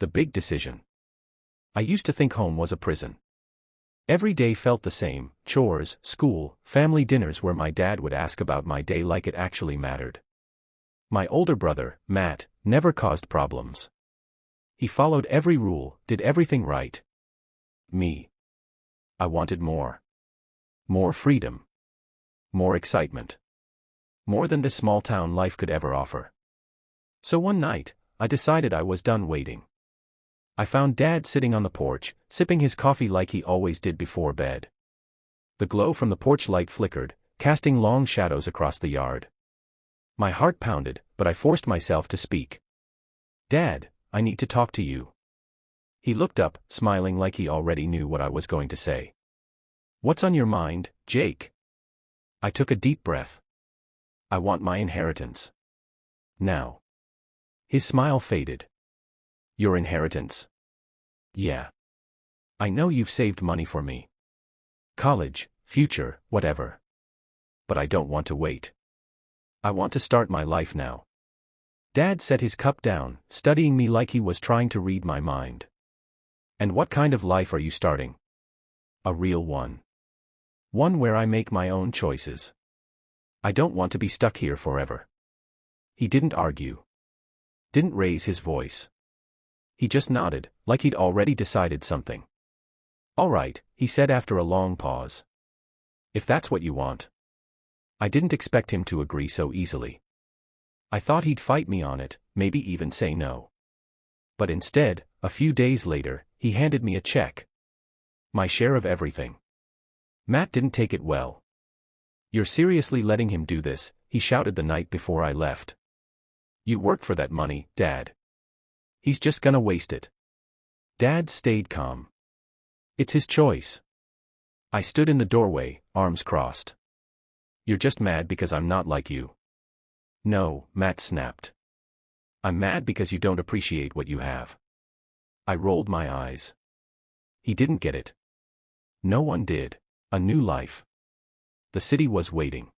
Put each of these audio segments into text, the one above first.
The big decision. I used to think home was a prison. Every day felt the same: chores, school, family dinners where my dad would ask about my day like it actually mattered. My older brother, Matt, never caused problems. He followed every rule, did everything right. Me. I wanted more. More freedom. More excitement. More than this small-town life could ever offer. So one night, I decided I was done waiting. I found Dad sitting on the porch, sipping his coffee like he always did before bed. The glow from the porch light flickered, casting long shadows across the yard. My heart pounded, but I forced myself to speak. "Dad, I need to talk to you." He looked up, smiling like he already knew what I was going to say. "What's on your mind, Jake?" I took a deep breath. "I want my inheritance. Now." His smile faded. "Your inheritance?" "Yeah. I know you've saved money for me. College, future, whatever. But I don't want to wait. I want to start my life now." Dad set his cup down, studying me like he was trying to read my mind. "And what kind of life are you starting?" "A real one. One where I make my own choices. I don't want to be stuck here forever." He didn't argue. Didn't raise his voice. He just nodded, like he'd already decided something. "All right," he said after a long pause. "If that's what you want." I didn't expect him to agree so easily. I thought he'd fight me on it, maybe even say no. But instead, a few days later, he handed me a check. My share of everything. Matt didn't take it well. "You're seriously letting him do this?" he shouted the night before I left. "You worked for that money, Dad. He's just gonna waste it." Dad stayed calm. "It's his choice." I stood in the doorway, arms crossed. "You're just mad because I'm not like you." "No," Matt snapped. "I'm mad because you don't appreciate what you have." I rolled my eyes. He didn't get it. No one did. A new life. The city was waiting.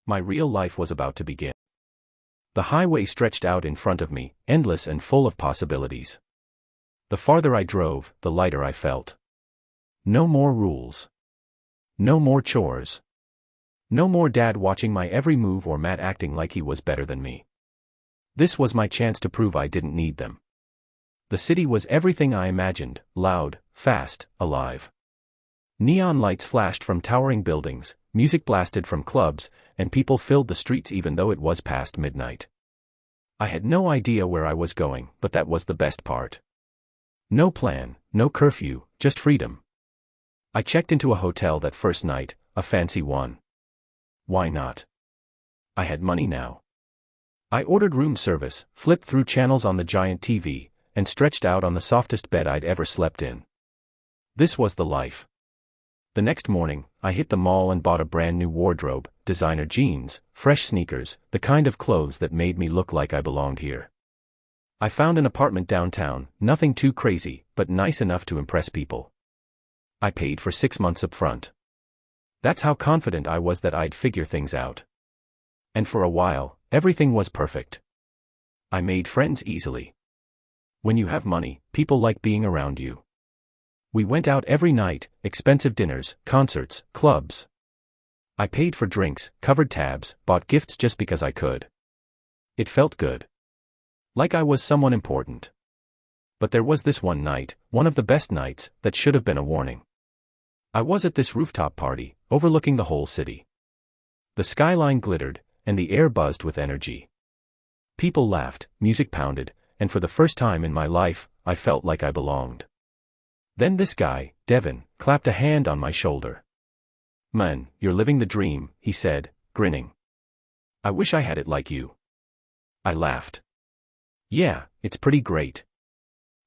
My real life was about to begin. The highway stretched out in front of me, endless and full of possibilities. The farther I drove, the lighter I felt. No more rules. No more chores. No more Dad watching my every move or Matt acting like he was better than me. This was my chance to prove I didn't need them. The city was everything I imagined: loud, fast, alive. Neon lights flashed from towering buildings, music blasted from clubs, and people filled the streets even though it was past midnight. I had no idea where I was going, but that was the best part. No plan, no curfew, just freedom. I checked into a hotel that first night, a fancy one. Why not? I had money now. I ordered room service, flipped through channels on the giant TV, and stretched out on the softest bed I'd ever slept in. This was the life. The next morning, I hit the mall and bought a brand new wardrobe, designer jeans, fresh sneakers, the kind of clothes that made me look like I belonged here. I found an apartment downtown, nothing too crazy, but nice enough to impress people. I paid for 6 months up front. That's how confident I was that I'd figure things out. And for a while, everything was perfect. I made friends easily. When you have money, people like being around you. We went out every night, expensive dinners, concerts, clubs. I paid for drinks, covered tabs, bought gifts just because I could. It felt good. Like I was someone important. But there was this one night, one of the best nights, that should have been a warning. I was at this rooftop party, overlooking the whole city. The skyline glittered, and the air buzzed with energy. People laughed, music pounded, and for the first time in my life, I felt like I belonged. Then this guy, Devin, clapped a hand on my shoulder. "Man, you're living the dream," he said, grinning. "I wish I had it like you." I laughed. "Yeah, it's pretty great."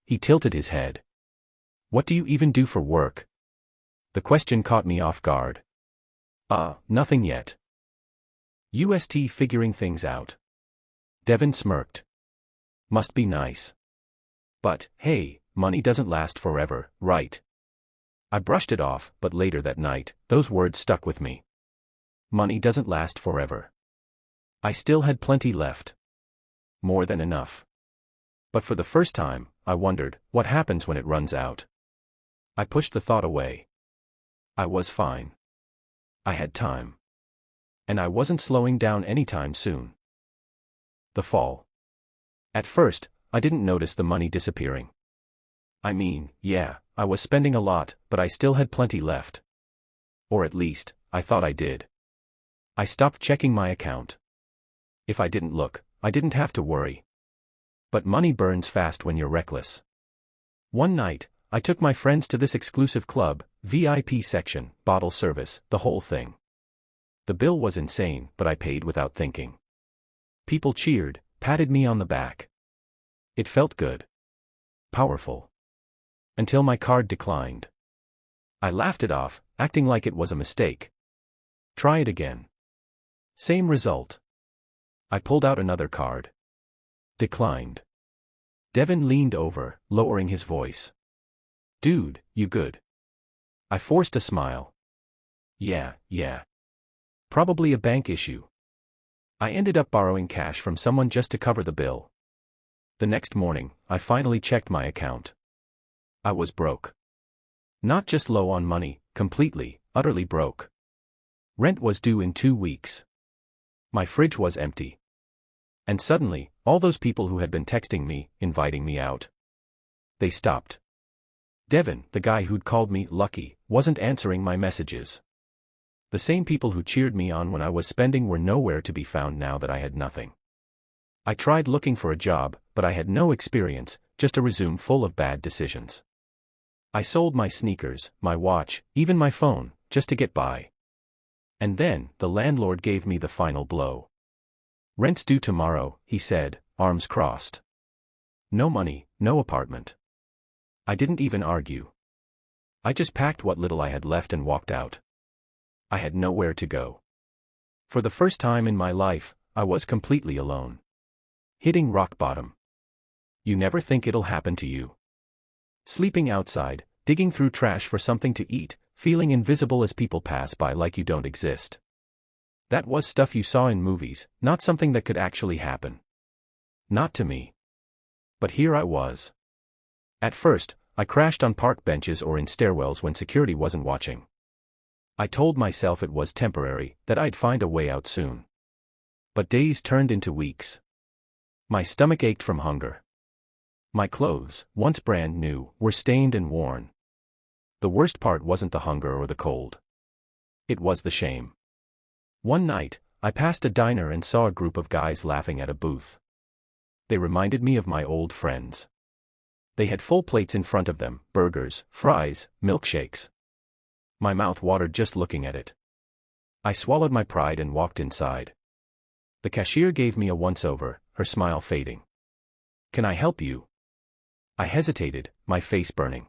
He tilted his head. "What do you even do for work?" The question caught me off guard. Nothing yet. UST figuring things out." Devin smirked. "Must be nice. But, hey, money doesn't last forever, right?" I brushed it off, but later that night, those words stuck with me. Money doesn't last forever. I still had plenty left. More than enough. But for the first time, I wondered, what happens when it runs out? I pushed the thought away. I was fine. I had time. And I wasn't slowing down anytime soon. The fall. At first, I didn't notice the money disappearing. I mean, yeah, I was spending a lot, but I still had plenty left. Or at least, I thought I did. I stopped checking my account. If I didn't look, I didn't have to worry. But money burns fast when you're reckless. One night, I took my friends to this exclusive club, VIP section, bottle service, the whole thing. The bill was insane, but I paid without thinking. People cheered, patted me on the back. It felt good. Powerful. Until my card declined. I laughed it off, acting like it was a mistake. Try it again. Same result. I pulled out another card. Declined. Devin leaned over, lowering his voice. Dude, you good? I forced a smile. Yeah. Probably a bank issue. I ended up borrowing cash from someone just to cover the bill. The next morning, I finally checked my account. I was broke. Not just low on money, completely, utterly broke. Rent was due in 2 weeks. My fridge was empty. And suddenly, all those people who had been texting me, inviting me out. They stopped. Devin, the guy who'd called me lucky, wasn't answering my messages. The same people who cheered me on when I was spending were nowhere to be found now that I had nothing. I tried looking for a job, but I had no experience, just a resume full of bad decisions. I sold my sneakers, my watch, even my phone, just to get by. And then, the landlord gave me the final blow. Rent's due tomorrow, he said, arms crossed. No money, no apartment. I didn't even argue. I just packed what little I had left and walked out. I had nowhere to go. For the first time in my life, I was completely alone. Hitting rock bottom. You never think it'll happen to you. Sleeping outside, digging through trash for something to eat, feeling invisible as people pass by like you don't exist. That was stuff you saw in movies, not something that could actually happen. Not to me. But here I was. At first, I crashed on park benches or in stairwells when security wasn't watching. I told myself it was temporary, that I'd find a way out soon. But days turned into weeks. My stomach ached from hunger. My clothes, once brand new, were stained and worn. The worst part wasn't the hunger or the cold. It was the shame. One night, I passed a diner and saw a group of guys laughing at a booth. They reminded me of my old friends. They had full plates in front of them, burgers, fries, milkshakes. My mouth watered just looking at it. I swallowed my pride and walked inside. The cashier gave me a once-over, her smile fading. "Can I help you?" I hesitated, my face burning.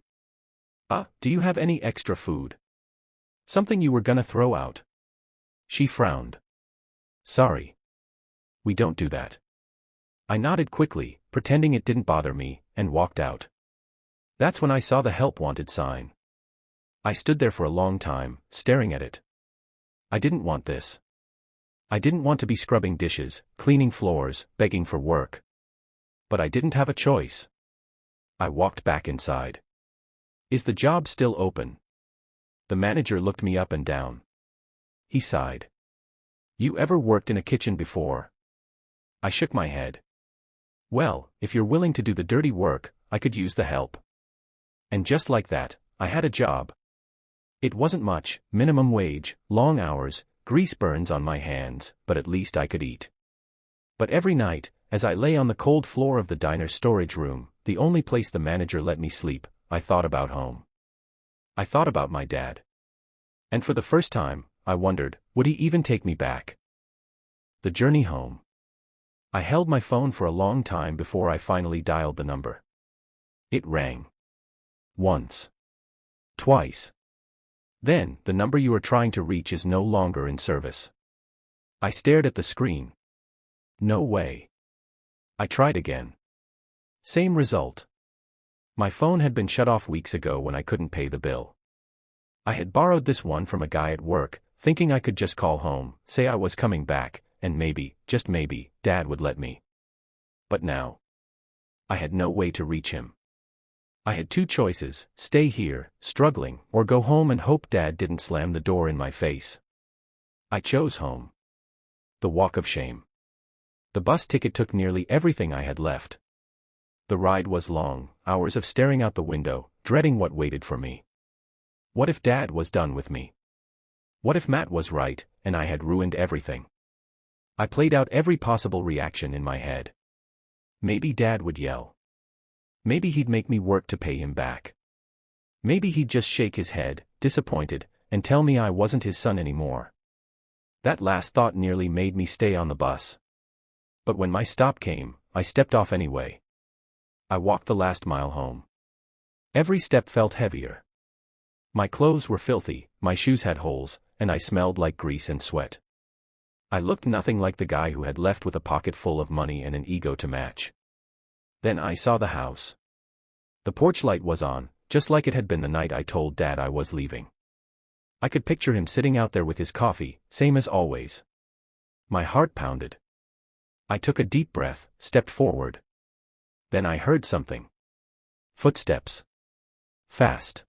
Do you have any extra food? Something you were gonna throw out?" She frowned. "Sorry. We don't do that." I nodded quickly, pretending it didn't bother me, and walked out. That's when I saw the help wanted sign. I stood there for a long time, staring at it. I didn't want this. I didn't want to be scrubbing dishes, cleaning floors, begging for work. But I didn't have a choice. I walked back inside. "Is the job still open?" The manager looked me up and down. He sighed. "You ever worked in a kitchen before?" I shook my head. "Well, if you're willing to do the dirty work, I could use the help." And just like that, I had a job. It wasn't much, minimum wage, long hours, grease burns on my hands, but at least I could eat. But every night, as I lay on the cold floor of the diner's storage room, the only place the manager let me sleep, I thought about home. I thought about my dad. And for the first time, I wondered, would he even take me back? The journey home. I held my phone for a long time before I finally dialed the number. It rang. Once. Twice. Then, "The number you are trying to reach is no longer in service." I stared at the screen. No way. I tried again. Same result. My phone had been shut off weeks ago when I couldn't pay the bill. I had borrowed this one from a guy at work, thinking I could just call home, say I was coming back, and maybe, just maybe, Dad would let me. But now. I had no way to reach him. I had two choices: stay here, struggling, or go home and hope Dad didn't slam the door in my face. I chose home. The walk of shame. The bus ticket took nearly everything I had left. The ride was long, hours of staring out the window, dreading what waited for me. What if Dad was done with me? What if Matt was right, and I had ruined everything? I played out every possible reaction in my head. Maybe Dad would yell. Maybe he'd make me work to pay him back. Maybe he'd just shake his head, disappointed, and tell me I wasn't his son anymore. That last thought nearly made me stay on the bus. But when my stop came, I stepped off anyway. I walked the last mile home. Every step felt heavier. My clothes were filthy, my shoes had holes, and I smelled like grease and sweat. I looked nothing like the guy who had left with a pocket full of money and an ego to match. Then I saw the house. The porch light was on, just like it had been the night I told Dad I was leaving. I could picture him sitting out there with his coffee, same as always. My heart pounded. I took a deep breath, stepped forward. Then I heard something. Footsteps. Fast.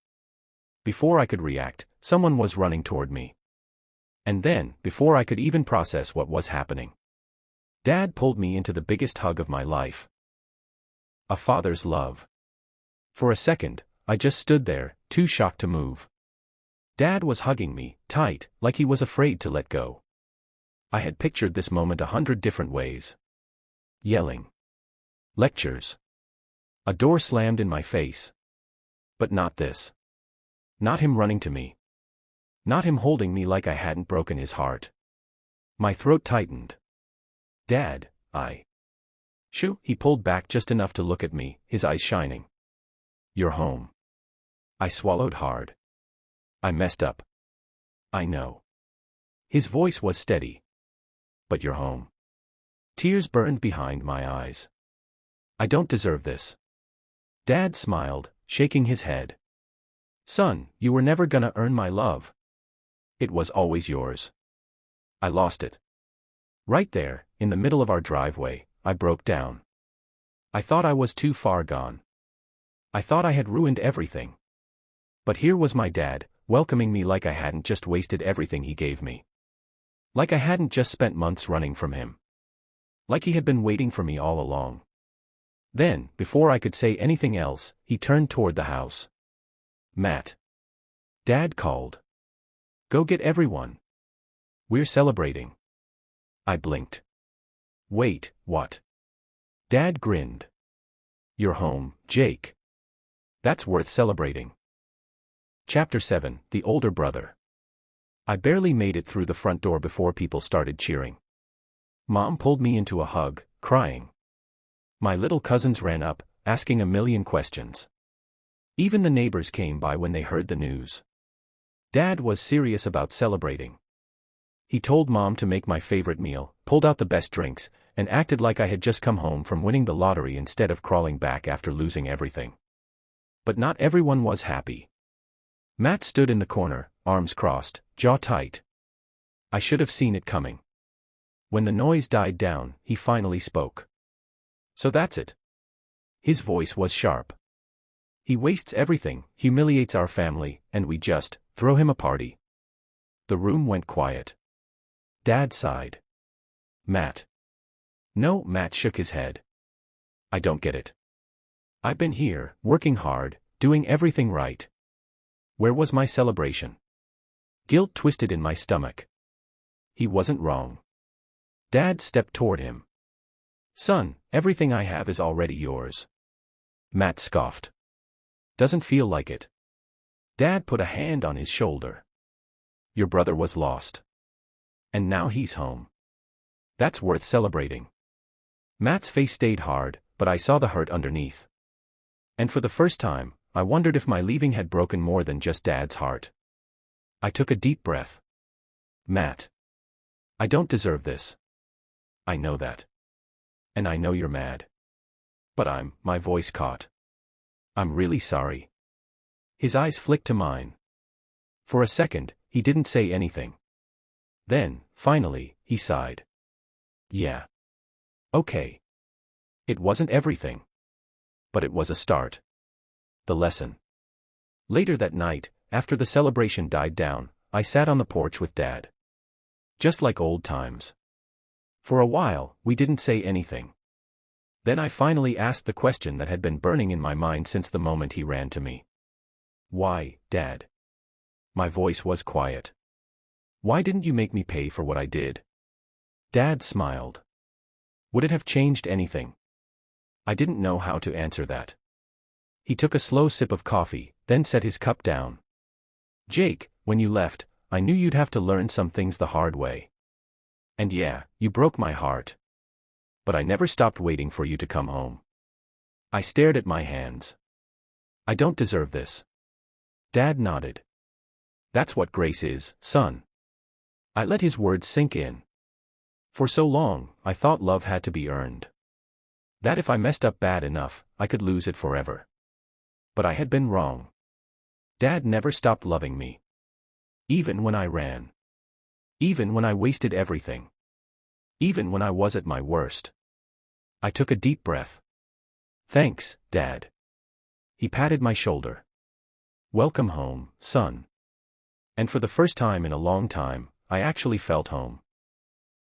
Before I could react, someone was running toward me. And then, before I could even process what was happening, Dad pulled me into the biggest hug of my life. A father's love. For a second, I just stood there, too shocked to move. Dad was hugging me, tight, like he was afraid to let go. I had pictured this moment 100 different ways. Yelling. Lectures. A door slammed in my face. But not this. Not him running to me. Not him holding me like I hadn't broken his heart. My throat tightened. Dad, Shoo, he pulled back just enough to look at me, his eyes shining. You're home. I swallowed hard. I messed up. I know. His voice was steady. But you're home. Tears burned behind my eyes. I don't deserve this. Dad smiled, shaking his head. Son, you were never gonna earn my love. It was always yours. I lost it. Right there, in the middle of our driveway, I broke down. I thought I was too far gone. I thought I had ruined everything. But here was my dad, welcoming me like I hadn't just wasted everything he gave me. Like I hadn't just spent months running from him. Like he had been waiting for me all along. Then, before I could say anything else, he turned toward the house. Matt. Dad called. Go get everyone. We're celebrating. I blinked. Wait, what? Dad grinned. You're home, Jake. That's worth celebrating. Chapter 7, The Older Brother. I barely made it through the front door before people started cheering. Mom pulled me into a hug, crying. My little cousins ran up, asking a million questions. Even the neighbors came by when they heard the news. Dad was serious about celebrating. He told Mom to make my favorite meal, pulled out the best drinks, and acted like I had just come home from winning the lottery instead of crawling back after losing everything. But not everyone was happy. Matt stood in the corner, arms crossed, jaw tight. I should have seen it coming. When the noise died down, he finally spoke. So that's it. His voice was sharp. He wastes everything, humiliates our family, and we just throw him a party. The room went quiet. Dad sighed. Matt. No, Matt shook his head. I don't get it. I've been here, working hard, doing everything right. Where was my celebration? Guilt twisted in my stomach. He wasn't wrong. Dad stepped toward him. Son, everything I have is already yours. Matt scoffed. Doesn't feel like it. Dad put a hand on his shoulder. Your brother was lost. And now he's home. That's worth celebrating. Matt's face stayed hard, but I saw the hurt underneath. And for the first time, I wondered if my leaving had broken more than just Dad's heart. I took a deep breath. Matt. I don't deserve this. I know that. And I know you're mad. But my voice caught. I'm really sorry. His eyes flicked to mine. For a second, he didn't say anything. Then, finally, he sighed. Yeah. Okay. It wasn't everything. But it was a start. The lesson. Later that night, after the celebration died down, I sat on the porch with Dad. Just like old times. For a while, we didn't say anything. Then I finally asked the question that had been burning in my mind since the moment he ran to me. Why, Dad? My voice was quiet. Why didn't you make me pay for what I did? Dad smiled. Would it have changed anything? I didn't know how to answer that. He took a slow sip of coffee, then set his cup down. Jake, when you left, I knew you'd have to learn some things the hard way. And yeah, you broke my heart. But I never stopped waiting for you to come home. I stared at my hands. I don't deserve this. Dad nodded. That's what grace is, son. I let his words sink in. For so long, I thought love had to be earned. That if I messed up bad enough, I could lose it forever. But I had been wrong. Dad never stopped loving me. Even when I ran. Even when I wasted everything. Even when I was at my worst. I took a deep breath. Thanks, Dad. He patted my shoulder. Welcome home, son. And for the first time in a long time, I actually felt home.